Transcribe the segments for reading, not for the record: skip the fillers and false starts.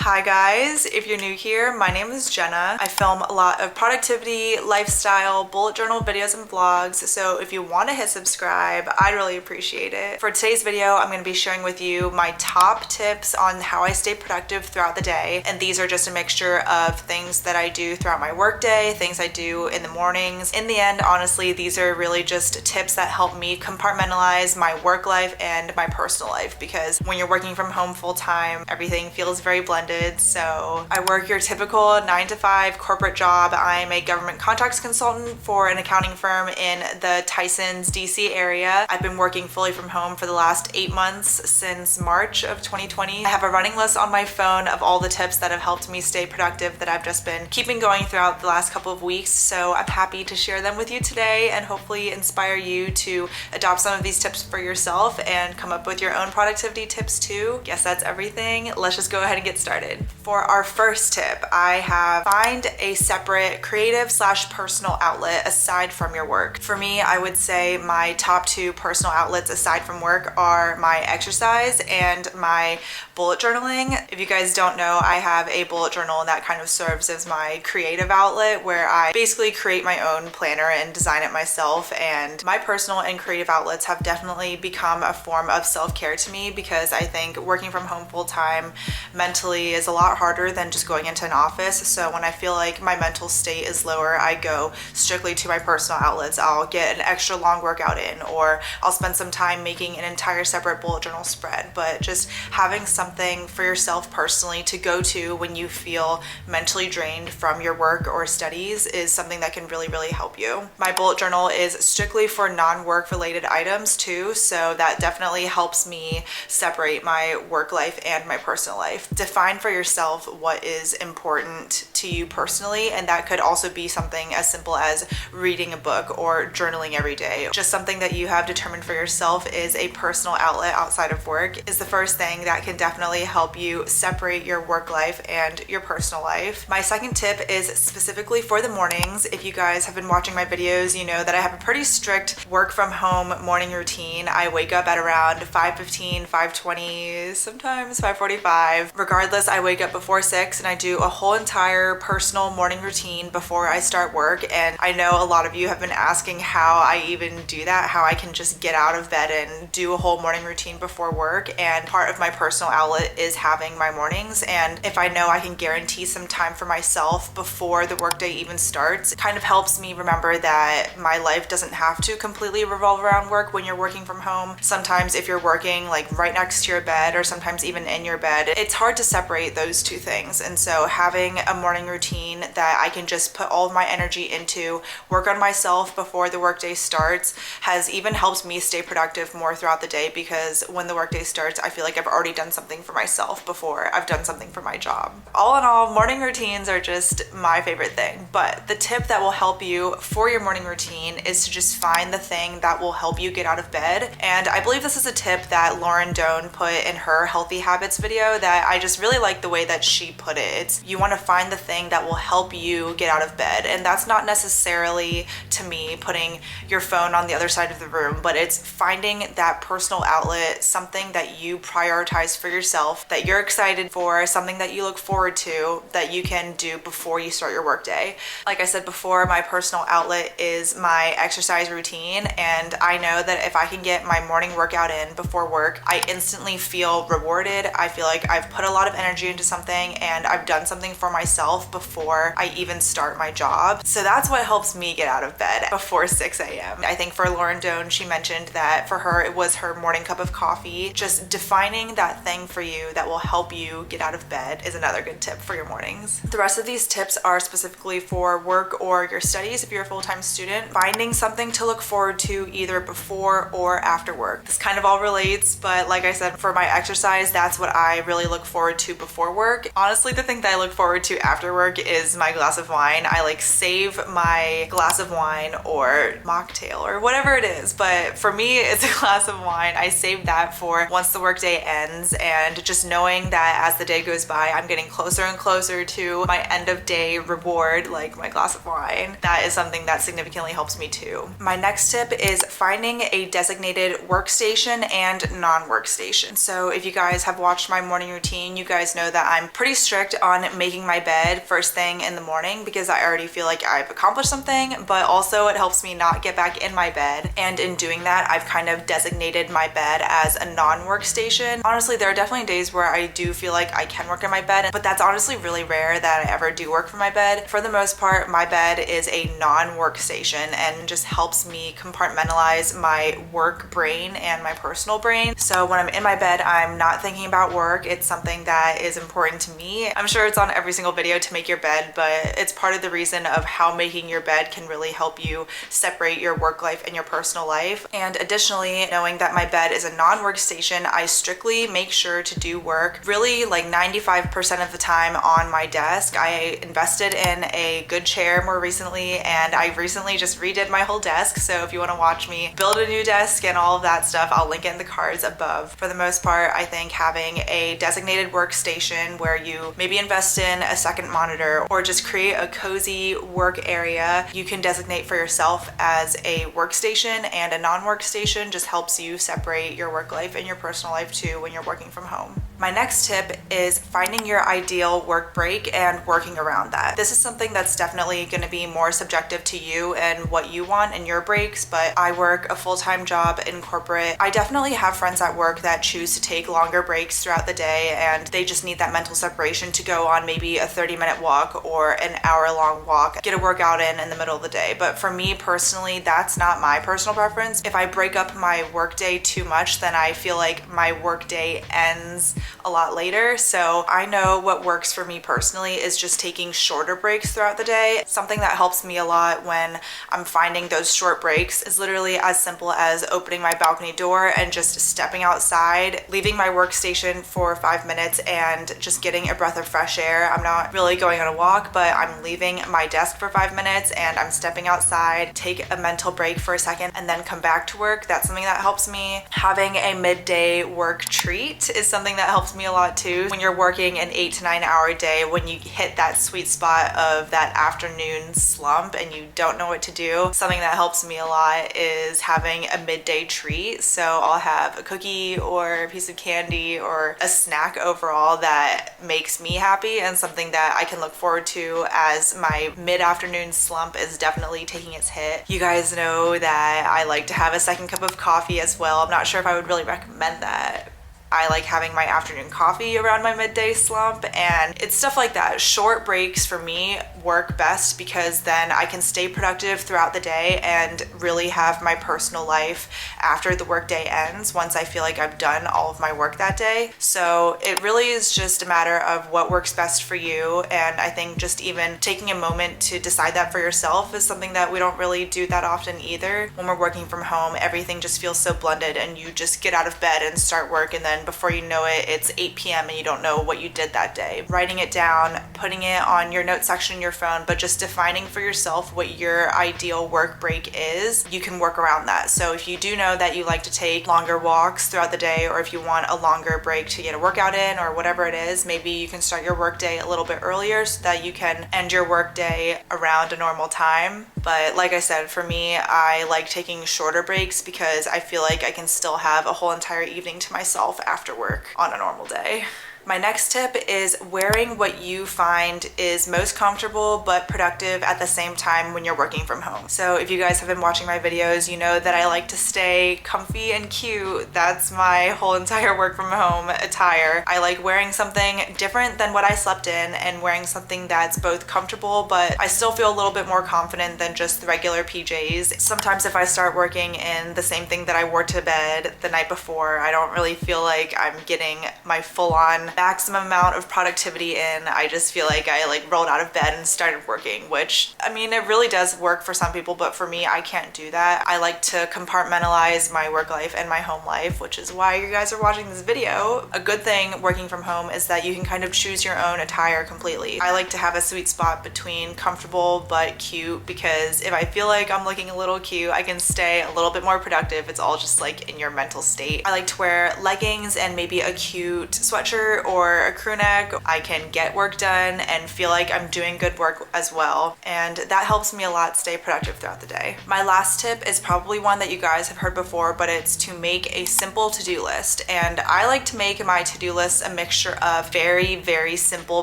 Hi guys, if you're new here, my name is Jenna. I film a lot of productivity, lifestyle, bullet journal videos and vlogs, so if you want to hit subscribe, I'd really appreciate it. For today's video, I'm going to be sharing with you my top tips on how I stay productive throughout the day, and these are just a mixture of things that I do throughout my workday, things I do in the mornings. In the end, honestly, these are really just tips that help me compartmentalize my work life and my personal life, because when you're working from home full-time, everything feels very blended. So I work your typical 9-to-5 corporate job. I'm a government contracts consultant for an accounting firm in the Tysons, DC area. I've been working fully from home for the last 8 months since March of 2020. I have a running list on my phone of all the tips that have helped me stay productive that I've just been keeping going throughout the last couple of weeks. So I'm happy to share them with you today and hopefully inspire you to adopt some of these tips for yourself and come up with your own productivity tips too. Guess that's everything. Let's just go ahead and get started. For our first tip, I have find a separate creative/personal outlet aside from your work. For me, I would say my top two personal outlets aside from work are my exercise and my bullet journaling. If you guys don't know, I have a bullet journal and that kind of serves as my creative outlet where I basically create my own planner and design it myself. And my personal and creative outlets have definitely become a form of self-care to me, because I think working from home full-time mentally is a lot harder than just going into an office. So when I feel like my mental state is lower, I go strictly to my personal outlets. I'll get an extra long workout in, or I'll spend some time making an entire separate bullet journal spread. But just having something for yourself personally to go to when you feel mentally drained from your work or studies is something that can really help you. My bullet journal is strictly for non-work related items too, so that definitely helps me separate my work life and my personal life. Define for yourself what is important to you personally, and that could also be something as simple as reading a book or journaling every day. Just something that you have determined for yourself is a personal outlet outside of work is the first thing that can definitely help you separate your work life and your personal life. My second tip is specifically for the mornings. If you guys have been watching my videos, you know that I have a pretty strict work from home morning routine. I wake up at around 5:15, 5:20, sometimes 5:45. Regardless, I wake up before 6 and I do a whole entire personal morning routine before I start work. And I know a lot of you have been asking how I even do that, how I can just get out of bed and do a whole morning routine before work. And part of my personal outlet is having my mornings. And if I know I can guarantee some time for myself before the workday even starts, it kind of helps me remember that my life doesn't have to completely revolve around work when you're working from home. Sometimes if you're working like right next to your bed or sometimes even in your bed, it's hard to separate those two things. And so having a morning routine that I can just put all of my energy into, work on myself before the workday starts, has even helped me stay productive more throughout the day, because when the workday starts, I feel like I've already done something for myself before I've done something for my job. All in all, morning routines are just my favorite thing. But the tip that will help you for your morning routine is to just find the thing that will help you get out of bed. And I believe this is a tip that Lauren Doan put in her Healthy Habits video that I just really like the way that she put it. It's you want to find the thing that will help you get out of bed. And that's not necessarily, to me, putting your phone on the other side of the room, but it's finding that personal outlet, something that you prioritize for yourself, that you're excited for, something that you look forward to, that you can do before you start your workday. Like I said before, my personal outlet is my exercise routine, and I know that if I can get my morning workout in before work, I instantly feel rewarded. I feel like I've put a lot of energy into something and I've done something for myself before I even start my job. So that's what helps me get out of bed before 6 a.m. I think for Lauren Doan, she mentioned that for her, it was her morning cup of coffee. Just defining that thing for you that will help you get out of bed is another good tip for your mornings. The rest of these tips are specifically for work or your studies if you're a full-time student. Finding something to look forward to either before or after work. This kind of all relates, but like I said, for my exercise, that's what I really look forward to before work. Honestly, the thing that I look forward to after work is my glass of wine. I like save my glass of wine or mocktail or whatever it is, but for me, it's a glass of wine. I save that for once the workday ends, and just knowing that as the day goes by, I'm getting closer and closer to my end of day reward, like my glass of wine. That is something that significantly helps me too. My next tip is finding a designated workstation and non-workstation. So if you guys have watched my morning routine, you guys guys know that I'm pretty strict on making my bed first thing in the morning because I already feel like I've accomplished something, but also it helps me not get back in my bed. And in doing that, I've kind of designated my bed as a non-workstation. Honestly, there are definitely days where I do feel like I can work in my bed, but that's honestly really rare that I ever do work from my bed. For the most part, my bed is a non-workstation and just helps me compartmentalize my work brain and my personal brain. So when I'm in my bed, I'm not thinking about work. It's something that is important to me. I'm sure it's on every single video to make your bed, but it's part of the reason of how making your bed can really help you separate your work life and your personal life. And additionally, knowing that my bed is a non-workstation, I strictly make sure to do work really like 95% of the time on my desk. I invested in a good chair more recently, and I recently just redid my whole desk. So if you want to watch me build a new desk and all of that stuff, I'll link it in the cards above. For the most part, I think having a designated workstation where you maybe invest in a second monitor or just create a cozy work area you can designate for yourself as a workstation and a non-workstation just helps you separate your work life and your personal life too when you're working from home. My next tip is finding your ideal work break and working around that. This is something that's definitely going to be more subjective to you and what you want in your breaks, but I work a full-time job in corporate. I definitely have friends at work that choose to take longer breaks throughout the day, and they just need that mental separation to go on maybe a 30-minute walk or an hour-long walk, get a workout in the middle of the day. But for me personally, that's not my personal preference. If I break up my workday too much, then I feel like my workday ends a lot later. So I know what works for me personally is just taking shorter breaks throughout the day. Something that helps me a lot when I'm finding those short breaks is literally as simple as opening my balcony door and just stepping outside, leaving my workstation for 5 minutes and just getting a breath of fresh air. I'm not really going on a walk, but I'm leaving my desk for 5 minutes and I'm stepping outside, take a mental break for a second, and then come back to work. That's something that helps me. Having a midday work treat is something that helps me a lot too. When you're working an 8 to 9 hour day, when you hit that sweet spot of that afternoon slump and you don't know what to do, something that helps me a lot is having a midday treat. So I'll have a cookie or a piece of candy or a snack overall that makes me happy and something that I can look forward to as my mid-afternoon slump is definitely taking its hit. You guys know that I like to have a second cup of coffee as well. I'm not sure if I would really recommend that. I like having my afternoon coffee around my midday slump, and it's stuff like that. Short breaks for me work best because then I can stay productive throughout the day and really have my personal life after the workday ends once I feel like I've done all of my work that day. So it really is just a matter of what works best for you, and I think just even taking a moment to decide that for yourself is something that we don't really do that often either. When we're working from home, everything just feels so blended and you just get out of bed and start work, and then before you know it, it's 8 p.m. and you don't know what you did that day. Writing it down, putting it on your note section in your phone, but just defining for yourself what your ideal work break is, you can work around that. So if you do know that you like to take longer walks throughout the day, or if you want a longer break to get a workout in or whatever it is, maybe you can start your work day a little bit earlier so that you can end your work day around a normal time. But like I said, for me, I like taking shorter breaks because I feel like I can still have a whole entire evening to myself after work on a normal day. My next tip is wearing what you find is most comfortable but productive at the same time when you're working from home. So if you guys have been watching my videos, you know that I like to stay comfy and cute. That's my whole entire work from home attire. I like wearing something different than what I slept in and wearing something that's both comfortable, but I still feel a little bit more confident than just the regular PJs. Sometimes if I start working in the same thing that I wore to bed the night before, I don't really feel like I'm getting my full-on maximum amount of productivity in. I just feel like I rolled out of bed and started working, which I mean, it really does work for some people, but for me, I can't do that. I like to compartmentalize my work life and my home life, which is why you guys are watching this video. A good thing working from home is that you can kind of choose your own attire completely. I like to have a sweet spot between comfortable but cute, because if I feel like I'm looking a little cute, I can stay a little bit more productive. It's all just like in your mental state. I like to wear leggings and maybe a cute sweatshirt t-shirt or a crew neck, I can get work done and feel like I'm doing good work as well. And that helps me a lot stay productive throughout the day. My last tip is probably one that you guys have heard before, but it's to make a simple to-do list. And I like to make my to-do list a mixture of very simple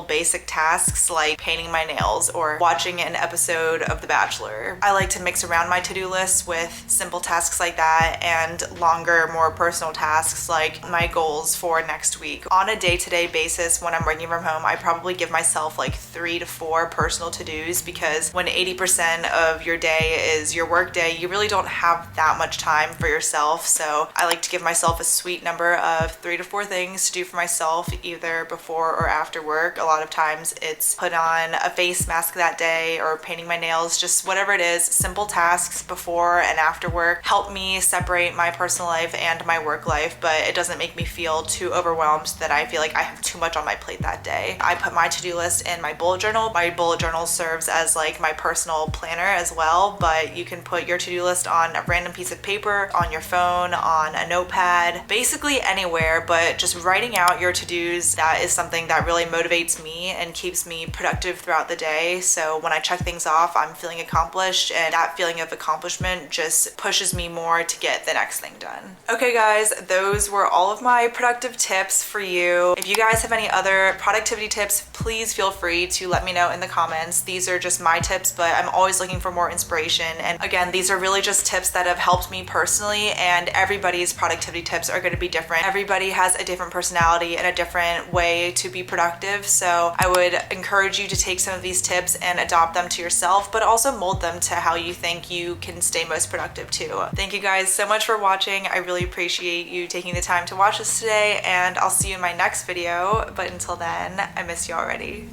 basic tasks like painting my nails or watching an episode of The Bachelor. I like to mix around my to-do list with simple tasks like that and longer, more personal tasks like my goals for next week. On a day-to-day basis, when I'm working from home, I probably give myself like 3 to 4 personal to-dos, because when 80% of your day is your work day, you really don't have that much time for yourself. So I like to give myself a sweet number of 3 to 4 things to do for myself, either before or after work. A lot of times it's put on a face mask that day or painting my nails, just whatever it is. Simple tasks before and after work help me separate my personal life and my work life, but it doesn't make me feel too overwhelmed that I feel like I have too much on my plate that day. I put my to-do list in my bullet journal. My bullet journal serves as like my personal planner as well, but you can put your to-do list on a random piece of paper, on your phone, on a notepad, basically anywhere. But just writing out your to-dos, that is something that really motivates me and keeps me productive throughout the day. So when I check things off, I'm feeling accomplished, and that feeling of accomplishment just pushes me more to get the next thing done. Okay guys, those were all of my productive tips for you. If you guys have any other productivity tips, please feel free to let me know in the comments. These are just my tips, but I'm always looking for more inspiration. And again, these are really just tips that have helped me personally, and everybody's productivity tips are going to be different. Everybody has a different personality and a different way to be productive. So I would encourage you to take some of these tips and adopt them to yourself, but also mold them to how you think you can stay most productive too. Thank you guys so much for watching. I really appreciate you taking the time to watch this today, and I'll see you in my next video. But until then, I miss you already.